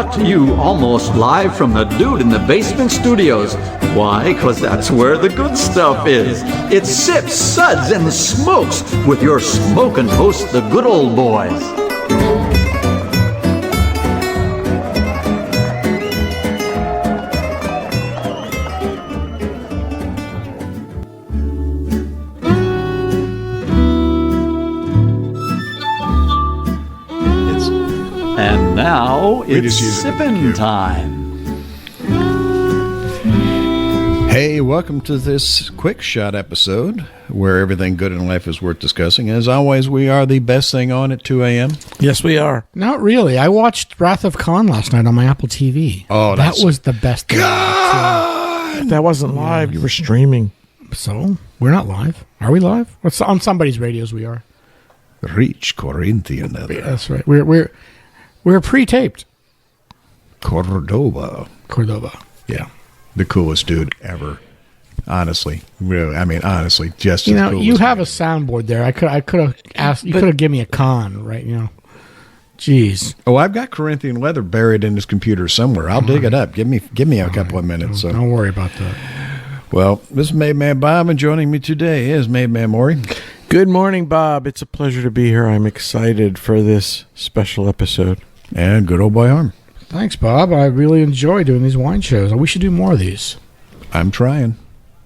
brought to you almost live from the Dude in the Basement Studios. Why? Because that's where the good stuff is. It's Sips, Suds, and Smokes with your smoking host, the good old boys. And now it's sipping time. Hey, welcome to this quick shot episode where everything good in life is worth discussing. As always, we are the best thing on at 2 a.m. Yes, we are. Not really. I watched Wrath of Khan last night on my Apple TV. Oh, that was the best thing. That wasn't live. You were streaming. So, we're not live. Are we live? What's on somebody's radios we are. Rich Corinthian. That's right. We're pre-taped. Cordoba. Yeah. The coolest dude ever. Honestly. Really, I mean, honestly, just you as know, cool you as have me. a soundboard there. I could have asked. You could have given me a con, right? You know. Jeez. Oh, I've got Corinthian leather buried in his computer somewhere. I'll dig it up. Give me a couple of minutes. So don't worry about that. Well, this is Made Man Bob, and joining me today is Made Man Maury. Good morning, Bob. It's a pleasure to be here. I'm excited for this special episode. And good old boy Harm. Thanks, Bob. I really enjoy doing these wine shows. We should do more of these. I'm trying.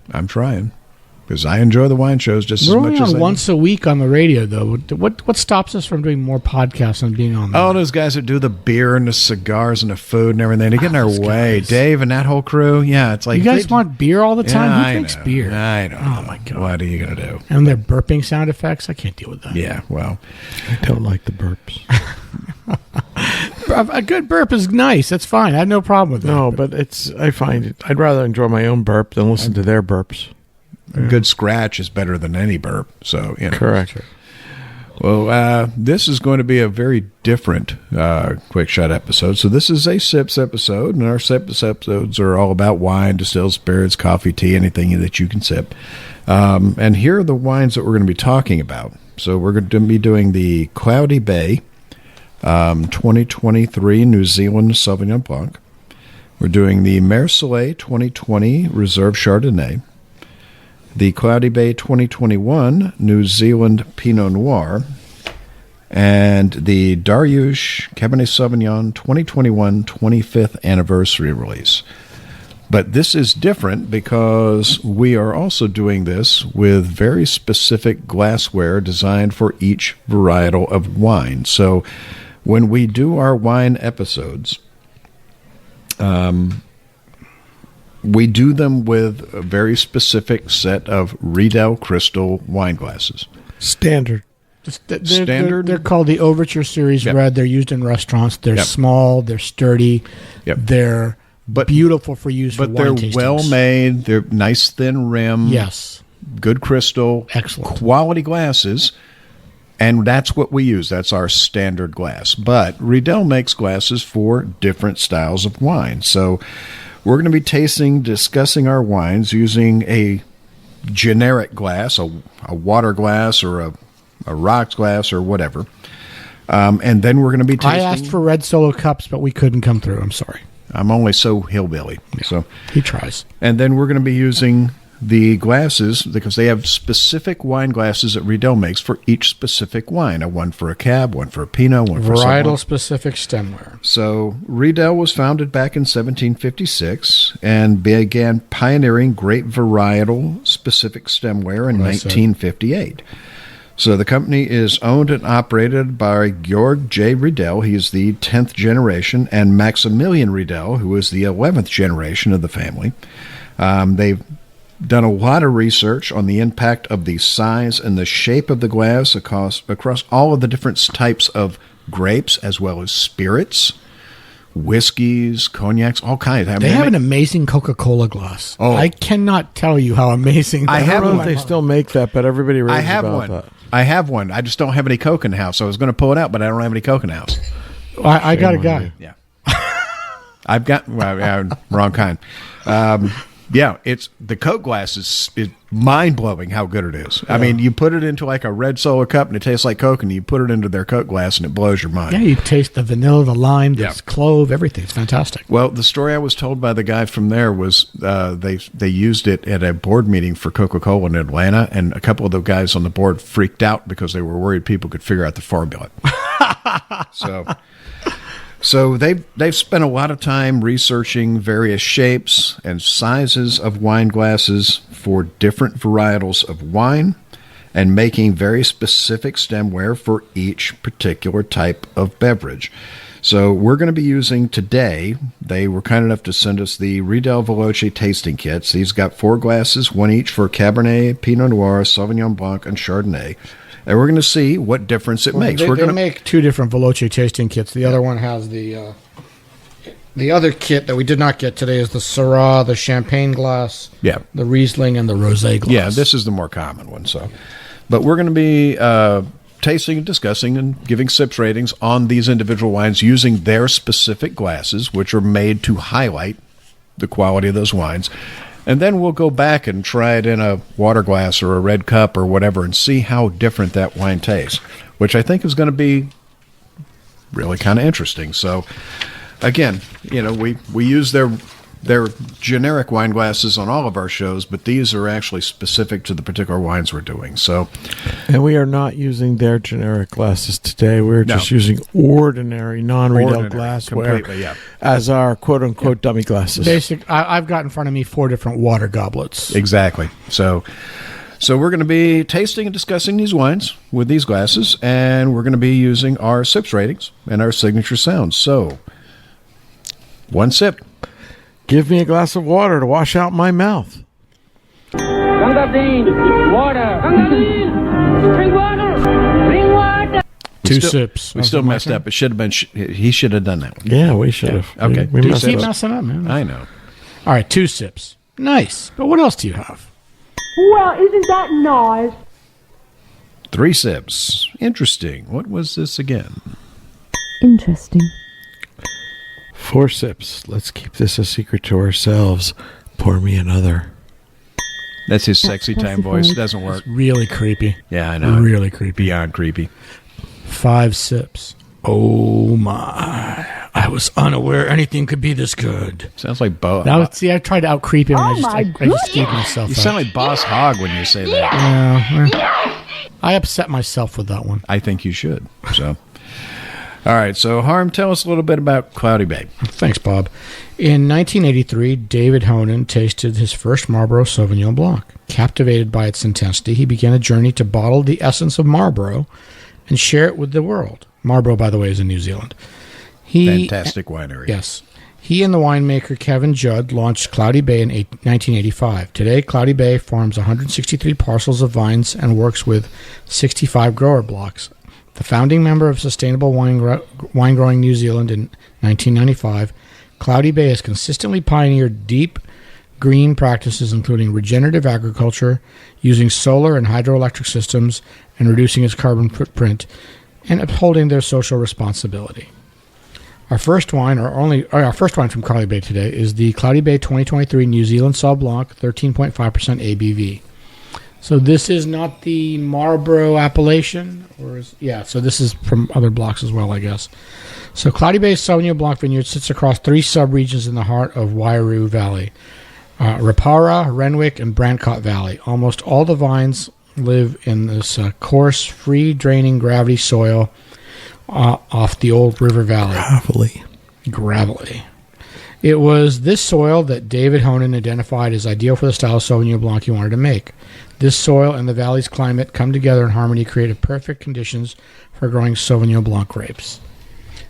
Because I enjoy the wine shows just We're as only much as on once a week on the radio, though. What stops us from doing more podcasts and being on? All those guys that do the beer and the cigars and the food and everything, they get in our way. Guys. Dave and that whole crew, yeah, it's like You guys want beer all the time? Yeah, Who I drinks know. beer? I know. Oh my god! What are you gonna do? And their burping sound effects. I can't deal with that. Yeah, well, I don't like the burps. A good burp is nice. That's fine. I have no problem with that. No, but I find it. I'd rather enjoy my own burp than listen to their burps. a good scratch is better than any burp. So, you know. Correct. Well, this is going to be a very different quick shot episode. So this is a sips episode, and our sips episodes are all about wine, distilled spirits, coffee, tea, anything that you can sip. And here are the wines that we're going to be talking about. So we're going to be doing the Cloudy Bay 2023 New Zealand Sauvignon Blanc. We're doing the Marseillais 2020 Reserve Chardonnay, the Cloudy Bay 2021 New Zealand Pinot Noir, and the Dariouche Cabernet Sauvignon 2021 25th Anniversary Release. But this is different because we are also doing this with very specific glassware designed for each varietal of wine. So when we do our wine episodes, we do them with a very specific set of Riedel crystal wine glasses. Standard. They're called the Overture Series Red. They're used in restaurants. They're small. They're sturdy. Yep. They're beautiful for use for wine tastings. But they're well made. They're nice thin rim. Yes. Good crystal. Excellent. Quality glasses. And that's what we use. That's our standard glass. But Riedel makes glasses for different styles of wine. So we're going to be discussing our wines using a generic glass, a water glass or a rocks glass or whatever. And then we're going to be tasting. I asked for red Solo cups, but we couldn't come through. I'm sorry. I'm only so hillbilly. Yeah, so he tries. And then we're going to be using the glasses because they have specific wine glasses that Riedel makes for each specific wine. One for a Cab, one for a Pinot, one for varietal-specific stemware. So Riedel was founded back in 1756 and began pioneering grape varietal-specific stemware in 1958. So the company is owned and operated by Georg J. Riedel. He is the 10th generation, and Maximilian Riedel, who is the 11th generation of the family. They've done a lot of research on the impact of the size and the shape of the glass across all of the different types of grapes, as well as spirits, whiskeys, cognacs, all kinds. They have an amazing Coca-Cola glass. Oh. I cannot tell you how amazing that I don't know one. if they still make that, but everybody raves I have about one. that. I have one. I just don't have any Coke in the house. I was going to pull it out, but I don't have any Coke in the house. I got a guy. Yeah. I've got, wrong kind. Yeah, it's the Coke glass is mind blowing how good it is. Yeah. I mean, you put it into like a red Solo cup and it tastes like Coke, and you put it into their Coke glass and it blows your mind. Yeah, you taste the vanilla, the lime, the clove, everything. It's fantastic. Well, the story I was told by the guy from there was they used it at a board meeting for Coca-Cola in Atlanta, and a couple of the guys on the board freaked out because they were worried people could figure out the formula. So they've spent a lot of time researching various shapes and sizes of wine glasses for different varietals of wine and making very specific stemware for each particular type of beverage. So we're going to be using today, they were kind enough to send us the Riedel Veloce tasting kits. These got 4 glasses, one each for Cabernet, Pinot Noir, Sauvignon Blanc, and Chardonnay. And we're going to see what difference it makes. They make 2 different Veloce tasting kits. The other one has the other kit that we did not get today is the Syrah, the Champagne glass, the Riesling, and the Rosé glass. Yeah, this is the more common one. But we're going to be tasting and discussing and giving sips ratings on these individual wines using their specific glasses, which are made to highlight the quality of those wines. And then we'll go back and try it in a water glass or a red cup or whatever and see how different that wine tastes, which I think is going to be really kind of interesting. So, again, we use their generic wine glasses on all of our shows, but these are actually specific to the particular wines we're doing. So, and we are not using their generic glasses today. We're just using ordinary, non-Riedel glassware as our quote-unquote dummy glasses. I've got in front of me 4 different water goblets. Exactly. So we're going to be tasting and discussing these wines with these glasses, and we're going to be using our sips ratings and our signature sounds. So, 1 sip. Give me a glass of water to wash out my mouth. Water. Drink water. Drink water. 2 sips. We still messed up. It should have been. He should have done that one. Yeah, we should have. Okay. We keep messing up, man. I know. All right, 2 sips. Nice. But what else do you have? Well, isn't that nice? 3 sips. Interesting. What was this again? Interesting. 4 sips. Let's keep this a secret to ourselves. Pour me another. That's his sexy time voice. It doesn't work. It's really creepy. Yeah, I know. Really creepy. Beyond creepy. 5 sips. Oh, my. I was unaware anything could be this good. Sounds like Bo. I tried to out-creep him, and I just gave myself You sound like Boss Hogg when you say that. Yeah. I upset myself with that one. I think you should. So... All right, so Harm, tell us a little bit about Cloudy Bay. Thanks, Bob. In 1983, David Honan tasted his first Marlborough Sauvignon Blanc. Captivated by its intensity, he began a journey to bottle the essence of Marlborough and share it with the world. Marlborough, by the way, is in New Zealand. Fantastic winery. Yes. He and the winemaker Kevin Judd launched Cloudy Bay in 1985. Today, Cloudy Bay farms 163 parcels of vines and works with 65 grower blocks. The founding member of Sustainable Wine Growing New Zealand in 1995, Cloudy Bay has consistently pioneered deep green practices, including regenerative agriculture, using solar and hydroelectric systems, and reducing its carbon footprint, and upholding their social responsibility. Our first wine from Cloudy Bay today is the Cloudy Bay 2023 New Zealand Sauv Blanc, 13.5% ABV. So this is not the Marlborough appellation, so this is from other blocks as well, I guess. So Cloudy Bay's Sauvignon Blanc vineyard sits across 3 sub-regions in the heart of Wairau Valley, Rapara, Renwick, and Brancott Valley. Almost all the vines live in this coarse, free-draining gravity soil off the old river valley. Gravelly. It was this soil that David Honan identified as ideal for the style of Sauvignon Blanc he wanted to make. This soil and the valley's climate come together in harmony, creating perfect conditions for growing Sauvignon Blanc grapes.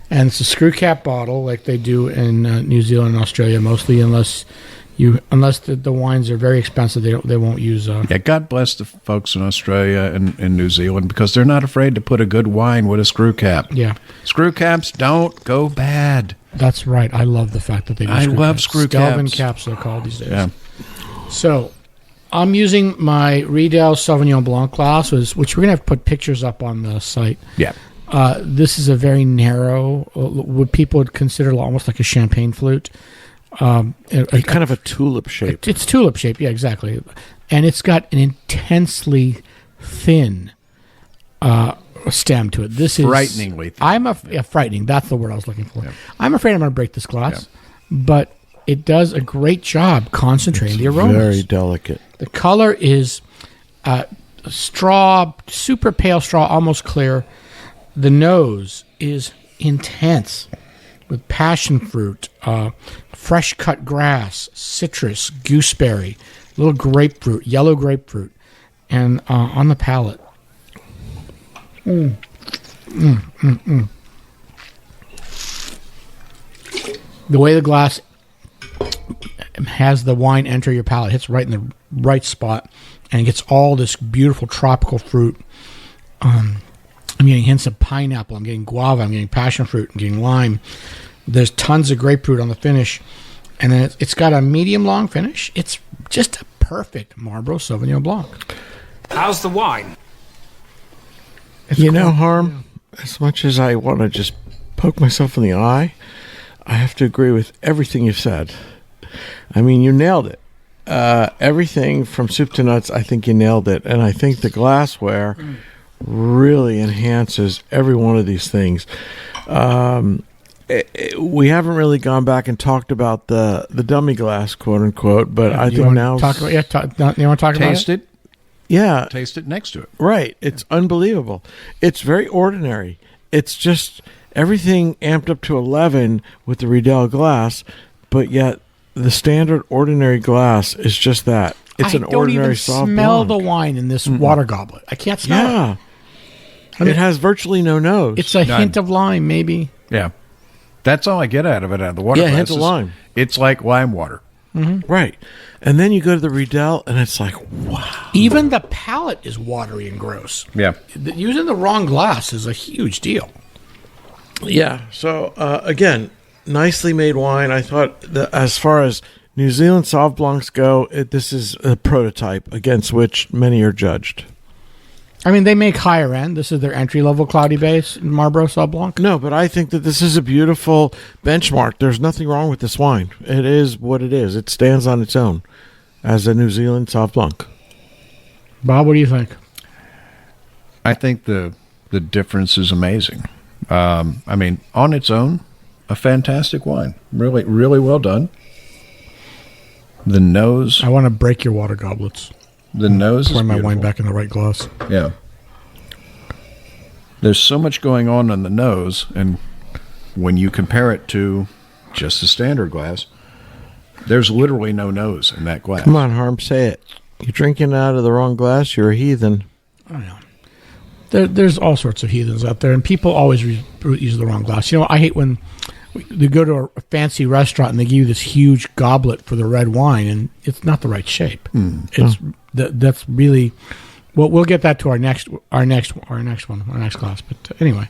And it's a screw cap bottle like they do in New Zealand and Australia, mostly unless the wines are very expensive, they won't use. God bless the folks in Australia and New Zealand because they're not afraid to put a good wine with a screw cap. Yeah, screw caps don't go bad. That's right. I love the fact that they do I love caps. screw Stelvin caps. caps they're called these days. Yeah. So I'm using my Riedel Sauvignon Blanc glass, which we're going to have to put pictures up on the site. Yeah. This is a very narrow, what people would consider almost like a champagne flute. Kind of a tulip shape. It's tulip shape, yeah, exactly. And it's got an intensely thin stem to it. This is frighteningly thin. Frightening. That's the word I was looking for. Yeah. I'm afraid I'm going to break this glass, but it does a great job concentrating the aromas. Very delicate. The color is straw, super pale straw, almost clear. The nose is intense with passion fruit, fresh cut grass, citrus, gooseberry, little grapefruit, yellow grapefruit, and on the palate. The way the glass has the wine enter your palate, hits right in the right spot, and it gets all this beautiful tropical fruit. I'm getting hints of pineapple, I'm getting guava, I'm getting passion fruit, I'm getting lime. There's tons of grapefruit on the finish, and then it's got a medium-long finish. It's just a perfect Marlborough Sauvignon Blanc. How's the wine? Harm, as much as I want to just poke myself in the eye, I have to agree with everything you've said. I mean, you nailed it. Everything from soup to nuts, I think you nailed it. And I think the glassware really enhances every one of these things. We haven't really gone back and talked about the dummy glass, quote unquote, but I think now... you want to talk about Taste it? Yeah. Taste it next to it. Right. It's unbelievable. It's very ordinary. It's just everything amped up to 11 with the Riedel glass, but yet the standard ordinary glass is just that. It's an ordinary soft I don't even smell Blanc. the wine in this water goblet. I can't smell it. I mean, it has virtually no nose. It's a hint of lime, maybe. Yeah. That's all I get out of it, out of the water glasses. Hint of lime. It's like lime water. Mm-hmm. Right. And then you go to the Riedel, and it's like, wow. Even the palate is watery and gross. Yeah. Using the wrong glass is a huge deal. Yeah. So, again, nicely made wine. I thought that as far as New Zealand Sauv Blancs go, this is a prototype against which many are judged. I mean, they make higher end. This is their entry-level Cloudy Bay Marlborough Sauv Blanc. No, but I think that this is a beautiful benchmark. There's nothing wrong with this wine. It is what it is. It stands on its own as a New Zealand Sauv Blanc. Bob, what do you think? I think the difference is amazing. I mean, on its own, a fantastic wine. Really, really well done. The nose. I want to break your water goblets. The nose is pouring my beautiful. wine back in the right glass. Yeah. There's so much going on the nose, and when you compare it to just the standard glass, there's literally no nose in that glass. Come on, Harm, say it. You're drinking out of the wrong glass, you're a heathen. I know. There's all sorts of heathens out there, and people always use the wrong glass. You know, I hate when you go to a fancy restaurant and they give you this huge goblet for the red wine, and it's not the right shape. That's really well. We'll get that to our next class. But anyway,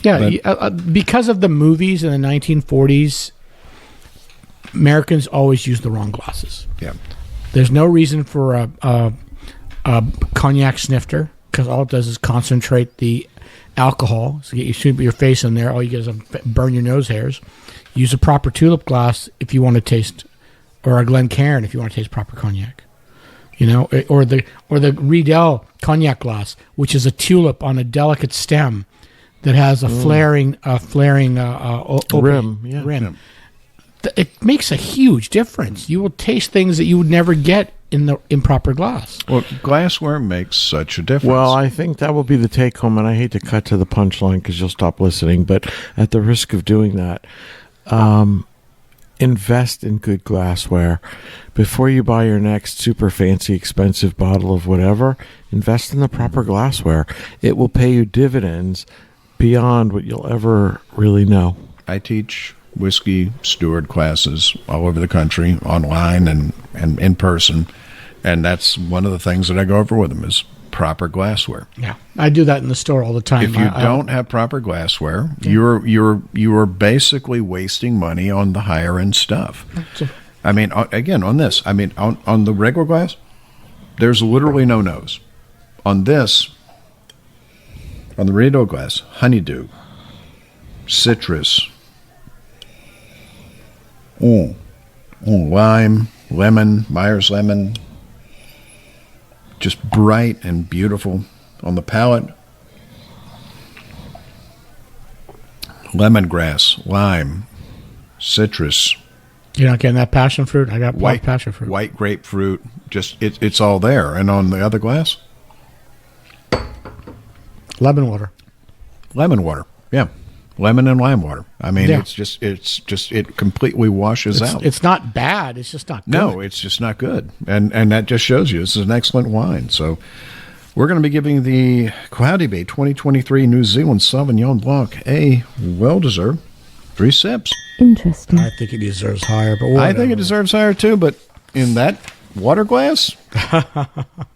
yeah, because of the movies in the 1940s, Americans always use the wrong glasses. Yeah, there's no reason for a cognac snifter, because all it does is concentrate the alcohol. So you shoot your face in there, all you get is burn your nose hairs. Use a proper tulip glass if you want to taste, or a Glencairn if you want to taste proper cognac. You know, or the Riedel cognac glass, which is a tulip on a delicate stem that has a flaring rim. Rim. It makes a huge difference. You will taste things that you would never get in the improper glass. Well, glassware makes such a difference. Well, I think that will be the take home, and I hate to cut to the punchline because you'll stop listening, but at the risk of doing that, invest in good glassware. Before you buy your next super fancy, expensive bottle of whatever, invest in the proper glassware. It will pay you dividends beyond what you'll ever really know. I teach whiskey steward classes all over the country, online and in person, and that's one of the things that I go over with them is proper glassware. Yeah, I do that in the store all the time. If you don't have proper glassware, you're basically wasting money on the higher end stuff. I mean, again, on this, I mean, on the regular glass, there's literally no nose. On this, on the Riedel glass, honeydew, citrus. Lime, lemon, Myers lemon. Just bright and beautiful on the palate. Lemongrass, lime, citrus. You're not getting that passion fruit? I got white passion fruit. White grapefruit. Just it's all there. And on the other glass? Lemon water. Lemon water. Yeah. Lemon and lime water. I mean, Yeah. it completely washes out. It's not bad. It's just not good. No, it's just not good. And that just shows you this is an excellent wine. So we're going to be giving the Cloudy Bay 2023 New Zealand Sauvignon Blanc a well-deserved 3 sips. Interesting. I think it deserves higher, but whatever. I think it deserves higher too, but in that water glass,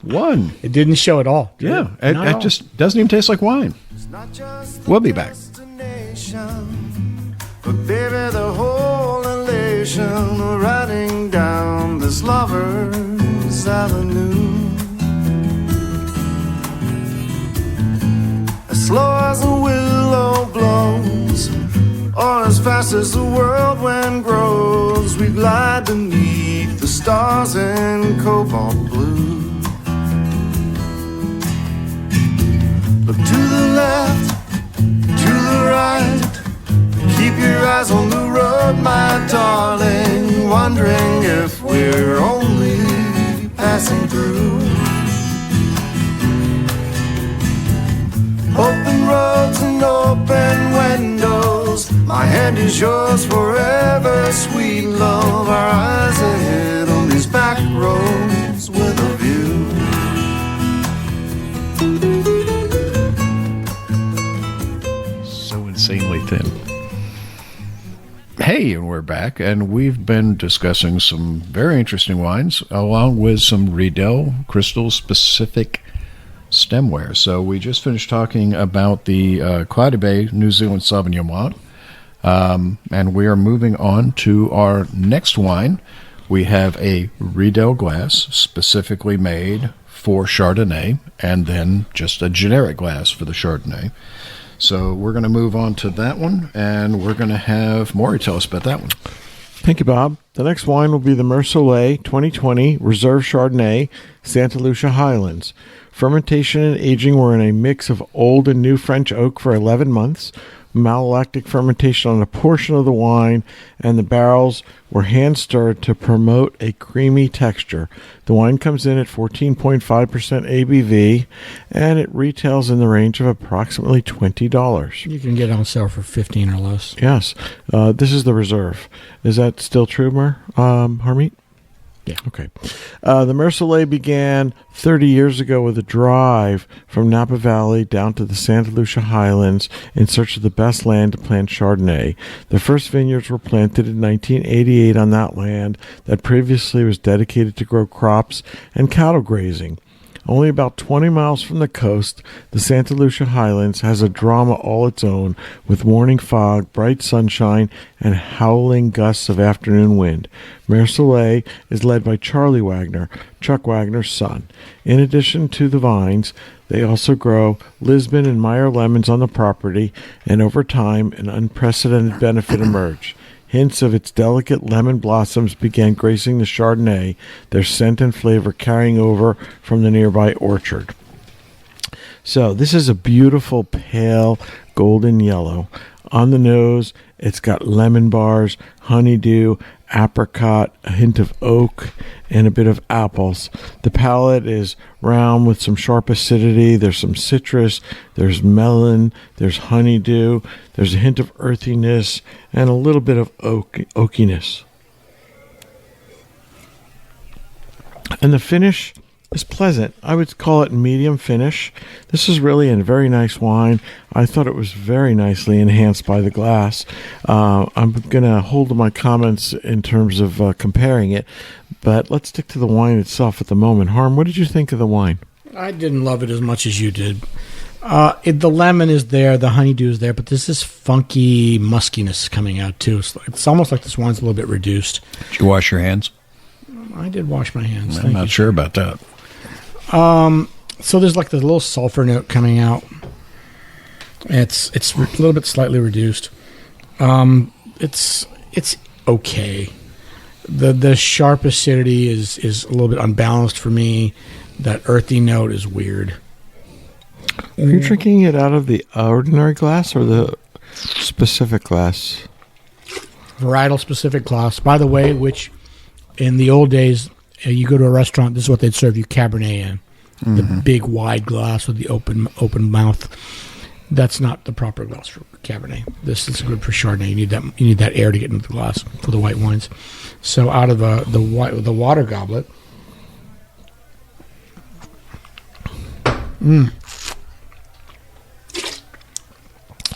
1. It didn't show at all. did Yeah, it? Not at it all. just doesn't even taste like wine. We'll be back. But baby, the whole elation of riding down this lover's avenue, as slow as a willow blows, or as fast as the whirlwind grows, we glide beneath the stars in cobalt blue. Look to the left, to the right, keep your eyes on the road, my darling, wondering if we're only passing through. Open roads and open windows, my hand is yours forever, sweet love. Our eyes ahead on these back roads with a view. So insanely thin. Hey, and we're back, and we've been discussing some very interesting wines, along with some Riedel crystal-specific stemware. So we just finished talking about the Cloudy Bay New Zealand Sauvignon Blanc, and we are moving on to our next wine. We have a Riedel glass specifically made for Chardonnay, and then just a generic glass for the Chardonnay. So we're going to move on to that one, and we're going to have Maury tell us about that one. Thank you, Bob. The next wine will be the Mercelet 2020 Reserve Chardonnay, Santa Lucia Highlands. Fermentation and aging were in a mix of old and new French oak for 11 months. Malolactic fermentation on a portion of the wine, and the barrels were hand stirred to promote a creamy texture. The wine comes in at 14.5% ABV, and it retails in the range of approximately $20. You can get it on sale for 15 or less. Yes, this is the Reserve. Is that still true, Harmeet? Yeah. Okay. The Mercelet began 30 years ago with a drive from Napa Valley down to the Santa Lucia Highlands in search of the best land to plant Chardonnay. The first vineyards were planted in 1988 on that land that previously was dedicated to grow crops and cattle grazing. Only about 20 miles from the coast, the Santa Lucia Highlands has a drama all its own, with morning fog, bright sunshine, and howling gusts of afternoon wind. Mercelet is led by Charlie Wagner, Chuck Wagner's son. In addition to the vines, they also grow Lisbon and Meyer lemons on the property, and over time, an unprecedented benefit emerged. Hints of its delicate lemon blossoms began gracing the Chardonnay, their scent and flavor carrying over from the nearby orchard. So this is a beautiful pale golden yellow. On the nose, it's got lemon bars, honeydew, apricot, a hint of oak, and a bit of apples. The palate is round with some sharp acidity. There's some citrus, there's melon, there's honeydew, there's a hint of earthiness, and a little bit of oakiness. And the finish is pleasant. I would call it medium finish. This is really a very nice wine. I thought it was very nicely enhanced by the glass. I'm going to hold my comments in terms of comparing it, but let's stick to the wine itself at the moment. Harm, what did you think of the wine? I didn't love it as much as you did. The lemon is there, the honeydew is there, but there's this funky muskiness coming out too. It's almost like this wine's a little bit reduced. Did you wash your hands? I did wash my hands. I'm not sure about that. So there's like the little sulfur note coming out. It's a little bit slightly reduced. It's okay. The sharp acidity is a little bit unbalanced for me. That earthy note is weird. Are you drinking it out of the ordinary glass or the specific glass? Varietal specific glass. By the way, which in the old days, you go to a restaurant, this is what they'd serve you Cabernet in. The big wide glass with the open mouth. That's not the proper glass for Cabernet. This is good for Chardonnay. You need that air to get into the glass for the white wines. So out of the water goblet.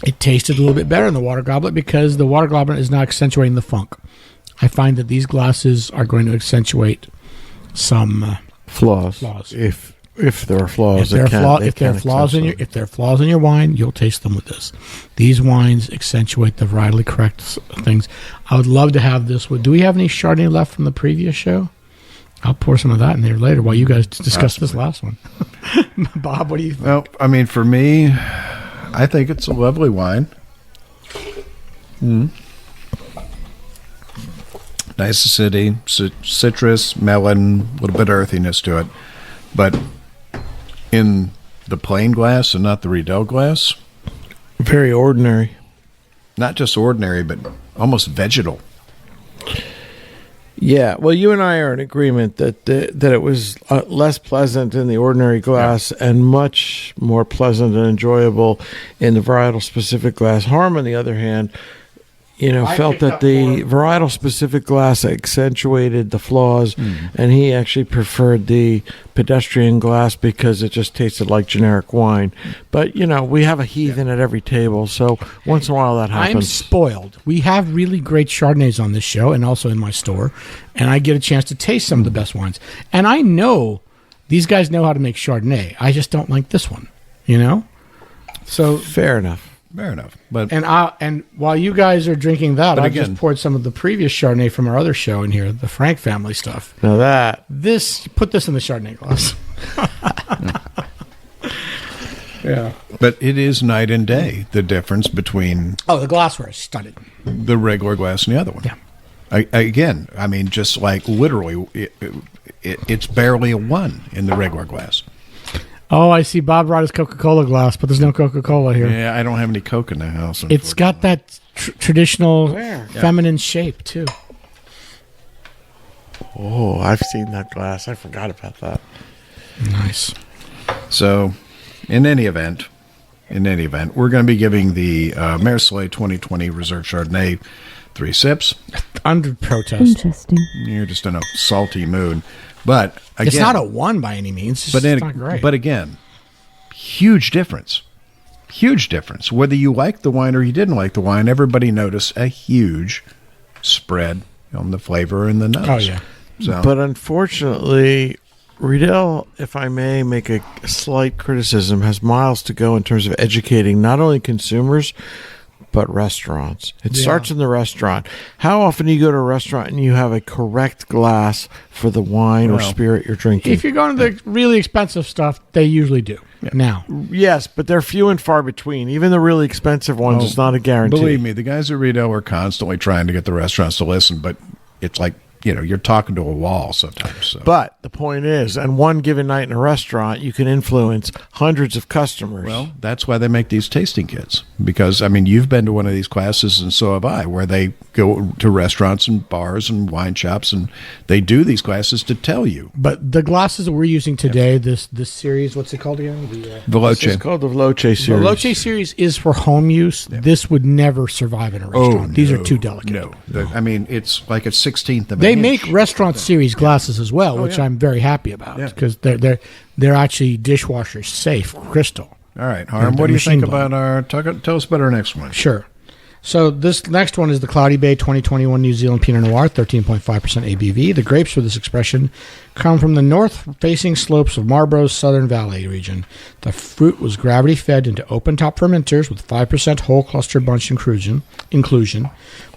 It tasted a little bit better in the water goblet because the water goblet is not accentuating the funk. I find that these glasses are going to accentuate some flaws. If there are flaws, if there are flaws in your wine, you'll taste them with this. These wines accentuate the varietally correct things. I would love to have this. Do we have any Chardonnay left from the previous show? I'll pour some of that in there later while you guys discuss this last one. Bob, what do you think? Well, I mean, for me, I think it's a lovely wine. Nice acidity, citrus, melon, a little bit of earthiness to it. But in the plain glass and not the Riedel glass, very ordinary. Not just ordinary, but almost vegetal. Yeah, well, you and I are in agreement that it was less pleasant in the ordinary glass and much more pleasant and enjoyable in the varietal-specific glass. Harm, on the other hand, felt that the varietal-specific glass accentuated the flaws, and he actually preferred the pedestrian glass because it just tasted like generic wine. But, we have a heathen at every table, so once in a while that happens. I'm spoiled. We have really great Chardonnays on this show and also in my store, and I get a chance to taste some of the best wines. And I know these guys know how to make Chardonnay. I just don't like this one, So fair enough. Fair enough. But and while you guys are drinking that, I just poured some of the previous Chardonnay from our other show in here, the Frank family stuff. Now put this in the Chardonnay glass. Yeah. But it is night and day, the difference between the glassware is stunning. The regular glass and the other one. Yeah. I mean, just like literally, it's barely a 1 in the regular glass. Oh, I see. Bob brought his Coca-Cola glass, but there's no Coca-Cola here. Yeah, I don't have any Coke in the house. It's got that traditional feminine shape, too. Oh, I've seen that glass. I forgot about that. Nice. So, in any event, we're going to be giving the Marseillais 2020 Reserve Chardonnay 3 sips. Under protest. Interesting. You're just in a salty mood. But again, it's not a 1 by any means. It's not great. But again, huge difference. Huge difference. Whether you like the wine or you didn't like the wine, everybody noticed a huge spread on the flavor and the notes. Oh, yeah. But unfortunately, Riedel, if I may make a slight criticism, has miles to go in terms of educating not only consumers, but restaurants. It starts in the restaurant. How often do you go to a restaurant and you have a correct glass for the wine or spirit you're drinking? If you're going to the really expensive stuff, they usually do. Yeah. Now. Yes, but they're few and far between. Even the really expensive ones, it's not a guarantee. Believe me, the guys at Riedel are constantly trying to get the restaurants to listen, but it's like, you're talking to a wall sometimes. So. But the point is, on one given night in a restaurant, you can influence hundreds of customers. Well, that's why they make these tasting kits. Because, I mean, you've been to one of these classes, and so have I, where they go to restaurants and bars and wine shops, and they do these classes to tell you. But the glasses that we're using today, this series, what's it called again? The Veloce. It's called the Veloce series. The Veloce series is for home use. Yeah. This would never survive in a restaurant. These are too delicate. No. I mean, it's like a 16th of They make restaurant series glasses as well, which I'm very happy about because they're actually dishwasher safe, crystal. All right, Harm, what do you think about our? Tell us about our next one. Sure. So this next one is the Cloudy Bay 2021 New Zealand Pinot Noir, 13.5% ABV. The grapes for this expression come from the north-facing slopes of Marlborough's Southern Valley region. The fruit was gravity-fed into open-top fermenters with 5% whole cluster bunch inclusion,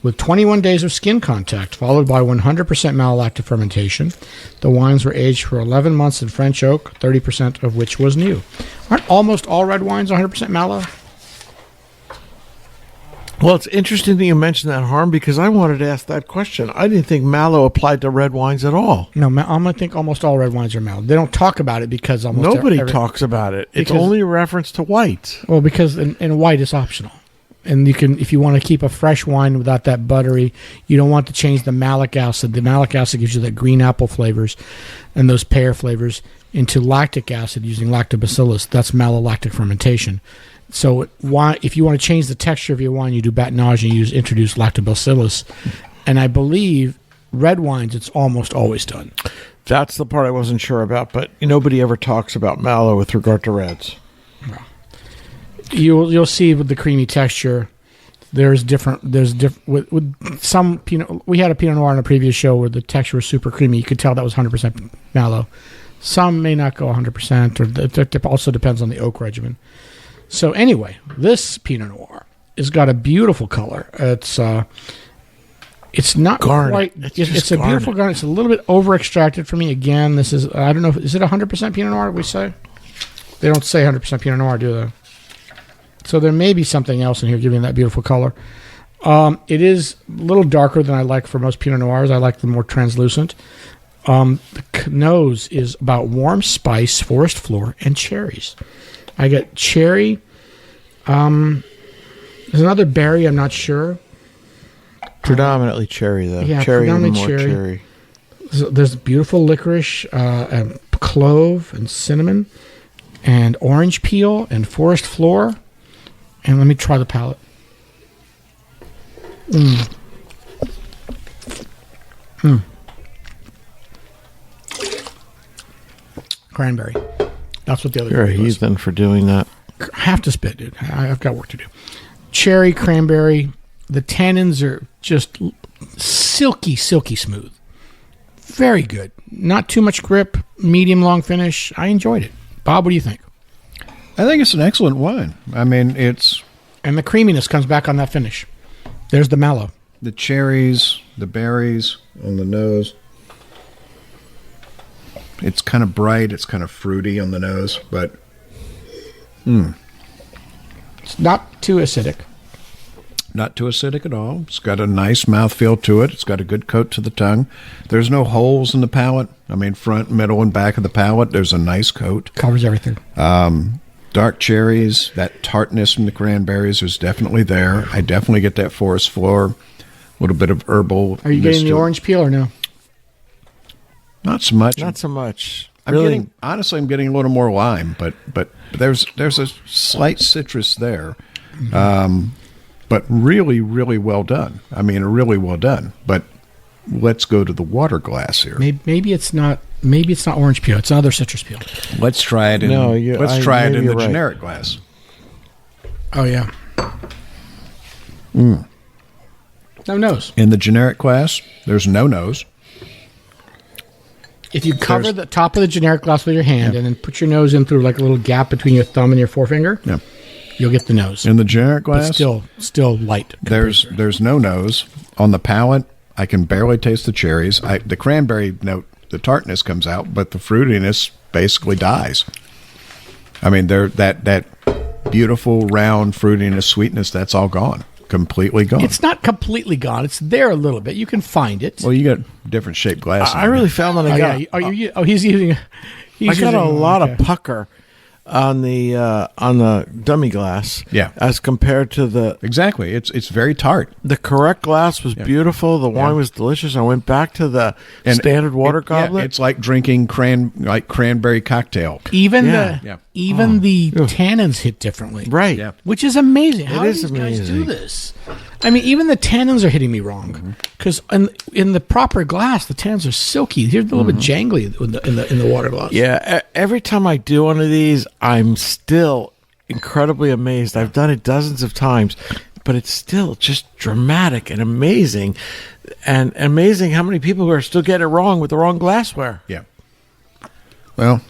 with 21 days of skin contact, followed by 100% malolactic fermentation. The wines were aged for 11 months in French oak, 30% of which was new. Aren't almost all red wines 100% malo? Well, it's interesting that you mentioned that, Harm, because I wanted to ask that question. I didn't think mallow applied to red wines at all. No, I think almost all red wines are mallow. They don't talk about it because almost Nobody talks about it. It's only a reference to white. Well, because in white is optional. And you can, if you want to keep a fresh wine without that buttery, you don't want to change the malic acid. The malic acid gives you that green apple flavors and those pear flavors into lactic acid using lactobacillus. That's malolactic fermentation. So if you want to change the texture of your wine, you do batonnage and you introduce lactobacillus. And I believe red wines, it's almost always done. That's the part I wasn't sure about, but nobody ever talks about mallow with regard to reds. Well, you'll see with the creamy texture, with some Pinot. We had a Pinot Noir on a previous show where the texture was super creamy. You could tell that was 100% mallow. Some may not go 100%, or it also depends on the oak regimen. So anyway, this Pinot Noir has got a beautiful color. It's not garnet. Quite. It's a beautiful garnet. It's a little bit over extracted for me. Again, this is, I don't know, is it 100% Pinot Noir? We say they don't say 100% Pinot Noir, do they? So there may be something else in here giving that beautiful color. It is a little darker than I like for most Pinot Noirs. I like them more translucent. The nose is about warm spice, forest floor, and cherries. I get cherry. There's another berry, I'm not sure. Predominantly cherry, though. Yeah, cherry predominantly and more cherry. There's beautiful licorice, and clove, and cinnamon, and orange peel, and forest floor. And let me try the palate. Cranberry. That's what the other. You're a heathen for doing that. I have to spit, dude. I've got work to do. Cherry, cranberry. The tannins are just silky, silky smooth. Very good. Not too much grip. Medium long finish. I enjoyed it. Bob, what do you think? I think it's an excellent wine. I mean, and the creaminess comes back on that finish. There's the mallow. The cherries, the berries on the nose. It's kind of bright. It's kind of fruity on the nose, but it's not too acidic. Not too acidic at all. It's got a nice mouthfeel to it. It's got a good coat to the tongue. There's no holes in the palate. I mean, front, middle, and back of the palate, there's a nice coat. Covers everything. Dark cherries, that tartness from the cranberries is definitely there. I definitely get that forest floor, a little bit of herbal. Are you getting the orange peel or no? Not so much. Not so much. I'm getting a little more lime, but there's a slight citrus there. But really, really well done. I mean, really well done. But let's go to the water glass here. Maybe it's not orange peel. It's another citrus peel. Let's try it in. Try it in the generic glass. Oh yeah. No nose. In the generic glass, there's no nose. If you cover the top of the generic glass with your hand and then put your nose in through like a little gap between your thumb and your forefinger, you'll get the nose. In the generic glass, but still light. There's no nose on the palate. I can barely taste the cherries. The cranberry note, the tartness comes out, but the fruitiness basically dies. I mean, that beautiful round fruitiness, sweetness, that's all gone. Completely gone. It's not completely gone. It's there a little bit. You can find it. Well, you got different shaped glasses. I really found that I got. He's using. I got a lot of pucker on the dummy glass. Yeah. As compared to the exactly. It's very tart. The correct glass was beautiful. The wine was delicious. I went back to the standard water goblet. Yeah, it's like drinking cranberry cocktail. Even the tannins hit differently. Right. Yeah. Which is amazing. How do these guys do this? I mean, even the tannins are hitting me wrong because in the proper glass, the tannins are silky. Here's a little bit jangly in the water glass. Yeah, every time I do one of these, I'm still incredibly amazed. I've done it dozens of times, but it's still just dramatic and amazing, and amazing how many people are still getting it wrong with the wrong glassware. Yeah. Well,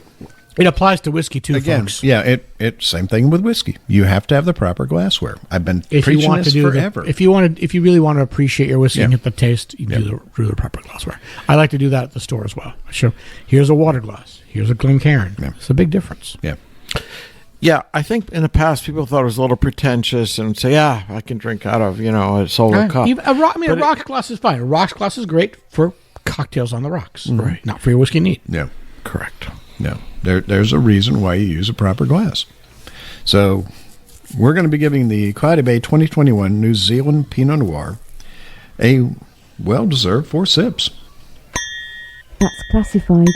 it applies to whiskey too, folks. Yeah, it same thing with whiskey. You have to have the proper glassware. I've been preaching this forever. If you really want to appreciate your whiskey and get the taste, you do the proper glassware. I like to do that at the store as well. So here's a water glass. Here's a Glencairn. Yeah. It's a big difference. Yeah. Yeah, I think in the past people thought it was a little pretentious and say, "Yeah, I can drink out of a solo cup." A rocks glass is fine. A rocks glass is great for cocktails on the rocks, Right? Not for your whiskey neat. Yeah. Correct. No. There's a reason why you use a proper glass. So we're going to be giving the Cloudy Bay 2021 New Zealand Pinot Noir a well-deserved 4 sips. That's classified.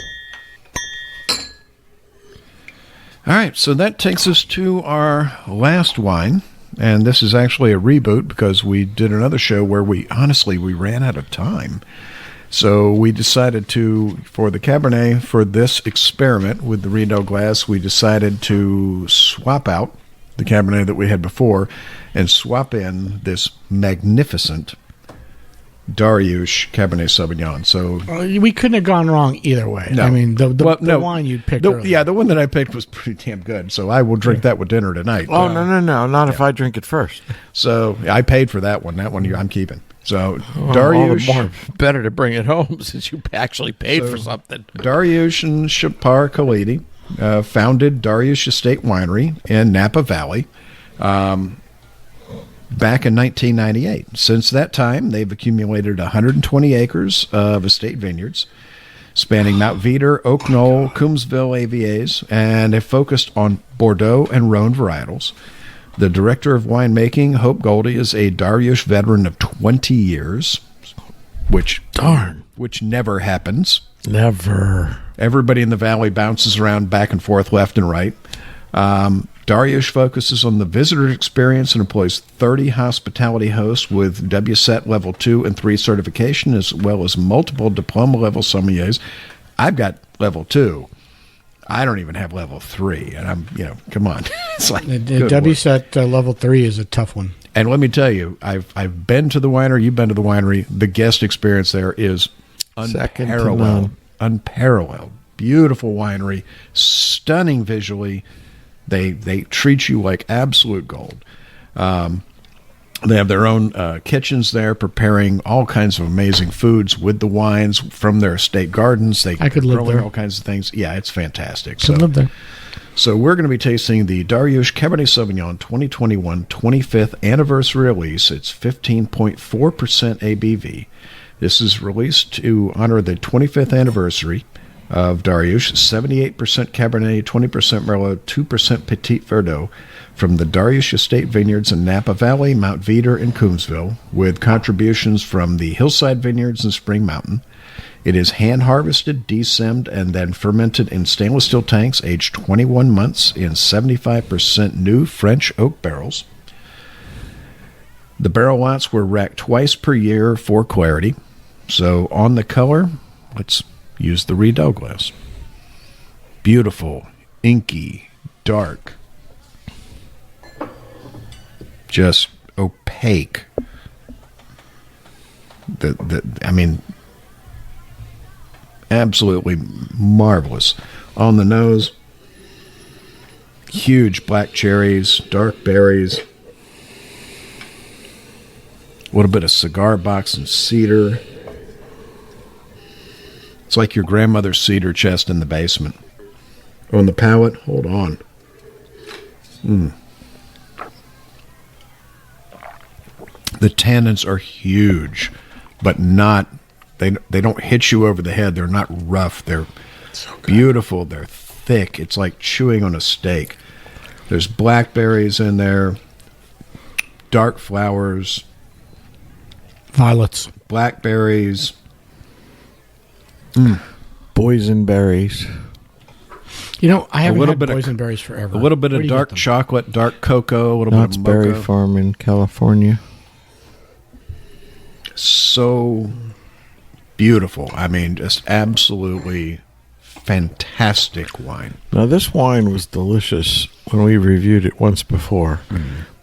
All right, so that takes us to our last wine, and this is actually a reboot because we did another show where we ran out of time. So we decided for the Cabernet, for this experiment with the Riedel glass, we decided to swap out the Cabernet that we had before and swap in this magnificent Dariouche Cabernet Sauvignon. So we couldn't have gone wrong either way. No. I mean, the wine you'd picked earlier. Yeah, the one that I picked was pretty damn good, so I will drink that with dinner tonight. Oh, no. Not if I drink it first. So I paid for that one. That one I'm keeping. So All Dariouche, the more better to bring it home since you actually paid for something. Dariouche and Shapar Khalidi founded Dariouche Estate Winery in Napa Valley back in 1998. Since that time, they've accumulated 120 acres of estate vineyards spanning Mount Veeder, Oak Knoll, Coombsville AVAs, and have focused on Bordeaux and Rhone varietals. The director of winemaking, Hope Goldie, is a Dariouche veteran of 20 years, which never happens. Never. Everybody in the valley bounces around back and forth, left and right. Dariouche focuses on the visitor experience and employs 30 hospitality hosts with WSET Level 2 and 3 certification, as well as multiple diploma-level sommeliers. I've got Level 2. I don't even have Level 3, and I'm, come on. It's like WSET Level 3 is a tough one. And let me tell you, I've been to the winery. You've been to the winery. The guest experience there is unparalleled. Unparalleled. Beautiful winery, stunning visually. They treat you like absolute gold. They have their own kitchens there, preparing all kinds of amazing foods with the wines from their estate gardens. I could live there. All kinds of things. Yeah, it's fantastic. Could live there. So we're going to be tasting the Dariouche Cabernet Sauvignon 2021 25th anniversary release. It's 15.4% ABV. This is released to honor the 25th anniversary of Dariouche, 78% Cabernet, 20% Merlot, 2% Petit Verdot from the Dariouche Estate Vineyards in Napa Valley, Mount Veeder, and Coombsville, with contributions from the Hillside Vineyards and Spring Mountain. It is hand-harvested, destemmed, and then fermented in stainless steel tanks aged 21 months in 75% new French oak barrels. The barrel lots were racked twice per year for clarity. So on the color, let's use the Riedel glass. Beautiful, inky, dark, just opaque. Absolutely marvelous. On the nose, huge black cherries, dark berries, a little bit of cigar box and cedar. It's like your grandmother's cedar chest in the basement. On the palate, hold on. The tannins are huge, but not. They don't hit you over the head. They're not rough. They're beautiful. They're thick. It's like chewing on a steak. There's blackberries in there, dark flowers, violets, blackberries. Boysenberries. I haven't had boysenberries forever. A little bit of dark chocolate, dark cocoa, a little Knott's bit of mocha. Berry Farm in California. So beautiful. I mean, just absolutely fantastic wine. Now, this wine was delicious when we reviewed it once before.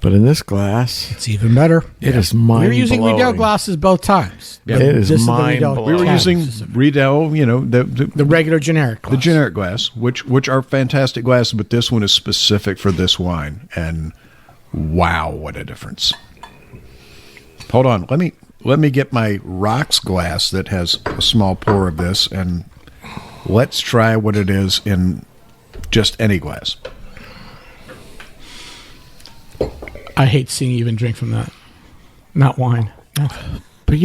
But in this glass, it's even better. It is mind-blowing. We were using Riedel glasses both times. Yeah. It is mind-blowing. We were using Riedel, the regular generic glass. The generic glass, which are fantastic glasses, but this one is specific for this wine. And wow, what a difference. Hold on. Let me get my rocks glass that has a small pour of this, and let's try what it is in just any glass. I hate seeing you even drink from that. Not wine. But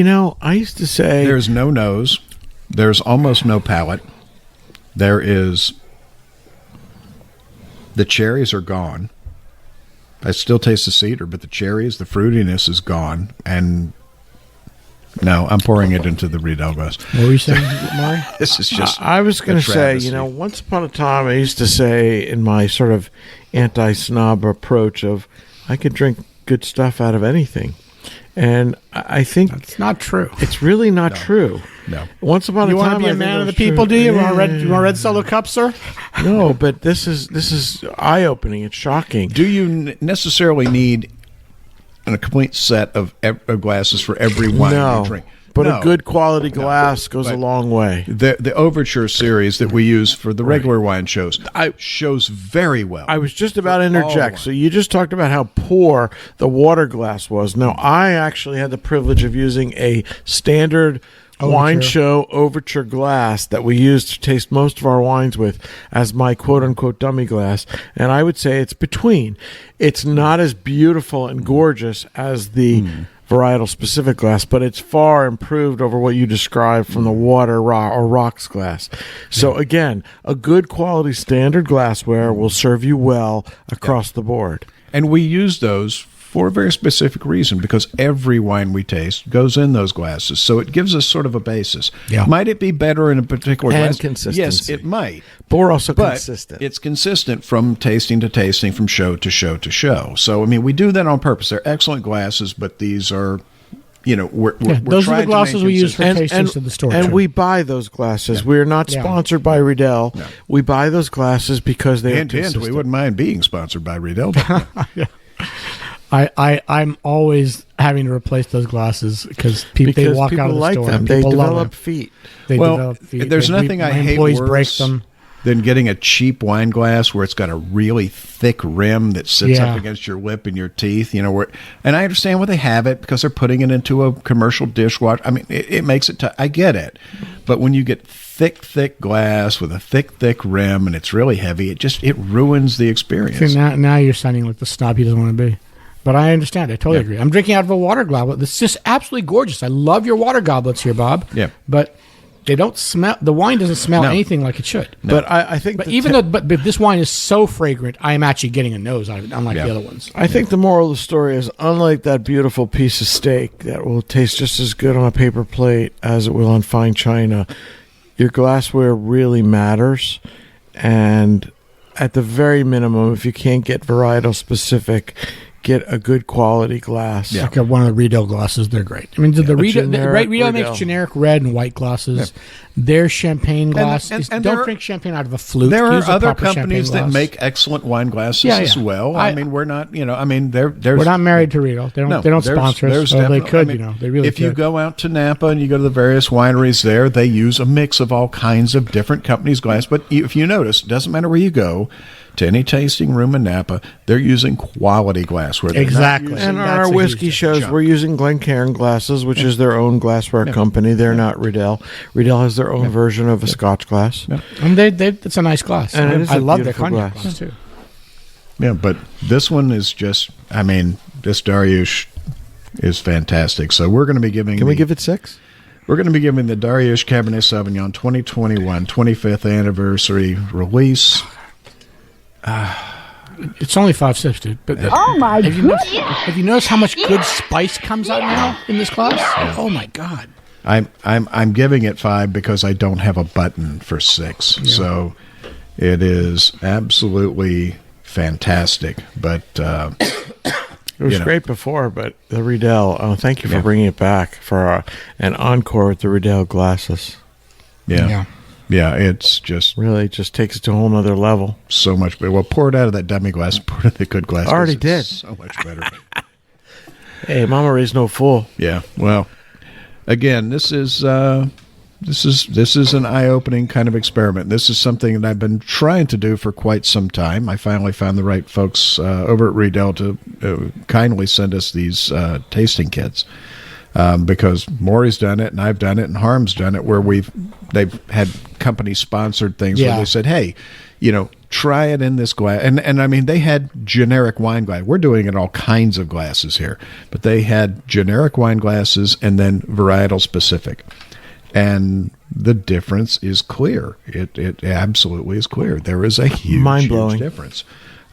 I used to say There's no nose. There's almost no palate. There is. The cherries are gone. I still taste the cedar, but the cherries, the fruitiness is gone. And no, I'm pouring it into the Riedel glass. What were you saying, Maury? This is just. I was going a to say, travesty. once upon a time, I used to say in my sort of anti-snob approach of, I could drink good stuff out of anything. And I think It's not true. it's really not true. No. Once upon You a want time, to be I a think man it of the was true. people, do you? Yeah. Want red solo cup, sir? No, but this is eye-opening. It's shocking. Do you necessarily need a complete set of glasses for every wine No, you drink? but No. a good quality glass goes a But long way. The Overture series that we use for the regular wine shows shows very well. I was just about to all interject. wine. So you just talked about how poor the water glass was. Now, I actually had the privilege of using a standard wine Overture. show Overture glass that we use to taste most of our wines with as my quote-unquote dummy glass. And I would say it's between. It's not as beautiful and gorgeous as the varietal-specific glass, but it's far improved over what you described from the water or rocks glass. So again, a good quality standard glassware will serve you well across the board. And we use those for a very specific reason, because every wine we taste goes in those glasses. So it gives us sort of a basis. Yeah. Might it be better in a particular And glass? consistency. Yes, it might. But we're also But consistent. it's consistent from tasting to tasting, from show to show to show. So, I mean, we do that on purpose. They're excellent glasses, but these are, we're Those are the trying to glasses we maintain use for tastings in the store. And too. we buy those glasses. We're not Yeah. sponsored by Riedel. No. We buy those glasses because they are Hint, hint, consistent. we wouldn't mind being sponsored by Riedel. I'm always having to replace those glasses because they because walk people out of the like store. them. and They people love develop them. feet. They Well, develop feet. there's nothing I my hate employees break worse them. than getting a cheap wine glass where it's got a really thick rim that sits Yeah. up against your lip and your teeth. And I understand why they have it, because they're putting it into a commercial dishwasher. I mean, it makes it. I get it, but when you get thick glass with a thick rim and it's really heavy, it ruins the experience. See, now you're sounding like the snob he doesn't want to be. But I understand. I totally agree. I'm drinking out of a water goblet. It's just absolutely gorgeous. I love your water goblets here, Bob. Yeah. But they don't smell. The wine doesn't smell No. anything like it should. But I think But the even though, but this wine is so fragrant, I am actually getting a nose out of it, unlike Yeah. the other ones. I think the moral of the story is, unlike that beautiful piece of steak that will taste just as good on a paper plate as it will on fine china, your glassware really matters. And at the very minimum, if you can't get varietal specific, get a good quality glass. Yeah. Like one of the Riedel glasses, they're great. I mean, the Riedel, generic Riedel makes Riedel. generic red and white glasses. Their champagne glass and don't there are- drink champagne out of a flute. There Use are a other proper companies champagne that glass. make excellent wine glasses Yeah, as yeah. well. I I mean, we're not, I mean, there's We're not married to Riedel. They don't. No, they don't there's- sponsor us. there's Well, they definitely- could. I mean, They really if could. you go out to Napa and you go to the various wineries there, they use a mix of all kinds of different companies' glass. But if you notice, it doesn't matter where you go to any tasting room in Napa, they're using quality glassware. They're not Exactly. using- And on That's our a whiskey huge shows, jump. we're using Glencairn glasses, which is their own glassware company. They're not Riedel. Riedel has their own version of a Scotch glass. And it's a nice glass. And it is I a love their beautiful cognac glass. glass too. Yeah, but this one is just, I mean, this Dariush is fantastic. So we're going to be giving Can we give it 6? We're going to be giving the Dariush Cabernet Sauvignon 2021 25th anniversary release. It's only 5 sips, dude. But Oh my have you goodness! noticed, have you noticed how much good spice comes out now in this glass? Oh my god! I'm giving it 5 because I don't have a button for 6. So it is absolutely fantastic. But It was You know. great before, but the Riedel, thank you for bringing it back for an encore with the Riedel glasses. yeah, it's just Really just takes it to a whole nother level. so much better. Well, pour it out of that dummy glass, pour it in the good glass. Already It's did. so much better. Hey, Mama Ray's no fool. Yeah. Well, again, this is an eye-opening kind of experiment. This is something that I've been trying to do for quite some time. I finally found the right folks over at Riedel to kindly send us these tasting kits because Maury's done it and I've done it and Harm's done it, where they've had company sponsored things where Yeah. they said, hey, try it in this glass. And I mean, they had generic wine glass. We're doing it all kinds of glasses here, but they had generic wine glasses and then varietal specific. And the difference is clear. It absolutely is clear. There is a huge difference.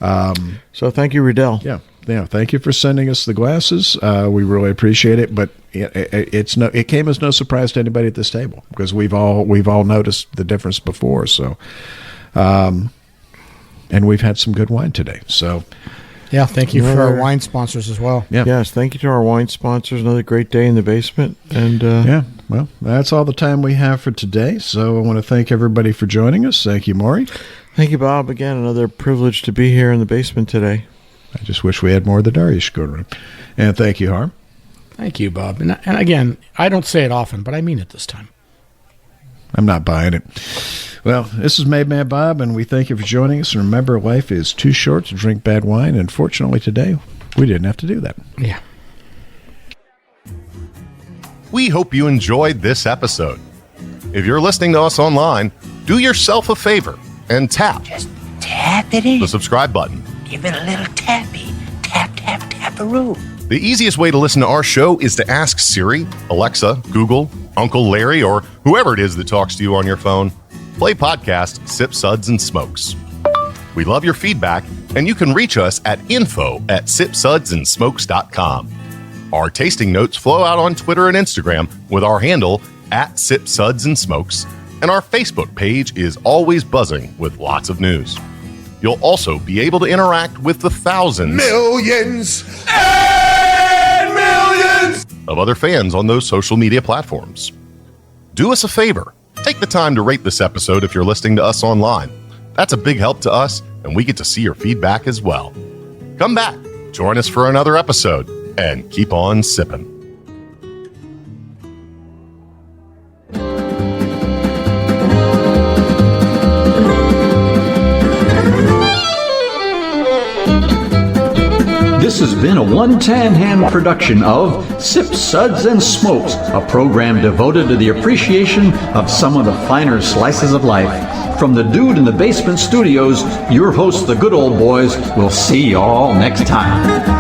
So thank you, Riedel. Yeah. Thank you for sending us the glasses. We really appreciate it. But it came as no surprise to anybody at this table because we've all noticed the difference before. So, and we've had some good wine today. So, yeah, thank you for our wine sponsors as well. Yeah. Yes, thank you to our wine sponsors. Another great day in the basement. And well, that's all the time we have for today. So I want to thank everybody for joining us. Thank you, Maury. Thank you, Bob. Again, another privilege to be here in the basement today. I just wish we had more of the Darius room. And thank you, Harm. Thank you, Bob. And again, I don't say it often, but I mean it this time. I'm not buying it. Well, this is Made Man Bob, and we thank you for joining us. And remember, life is too short to drink bad wine. And fortunately, today, we didn't have to do that. Yeah. We hope you enjoyed this episode. If you're listening to us online, do yourself a favor and tap the subscribe button. Give it a little tappy. Tap, tap, tap-a-roo. The easiest way to listen to our show is to ask Siri, Alexa, Google, Uncle Larry, or whoever it is that talks to you on your phone. Play podcast Sip, Suds, and Smokes. We love your feedback, and you can reach us at info@sipsudsandsmokes.com. Our tasting notes flow out on Twitter and Instagram with our handle @SipSudsAndSmokes, and our Facebook page is always buzzing with lots of news. You'll also be able to interact with the thousands, Millions and millions of other fans on those social media platforms. Do us a favor. Take the time to rate this episode if you're listening to us online. That's a big help to us, and we get to see your feedback as well. Come back, join us for another episode, and keep on sipping. This has been a One Tan Hand production of Sip, Suds, and Smokes, a program devoted to the appreciation of some of the finer slices of life. From the Dude in the Basement Studios, your hosts, the Good Old Boys, will see y'all next time.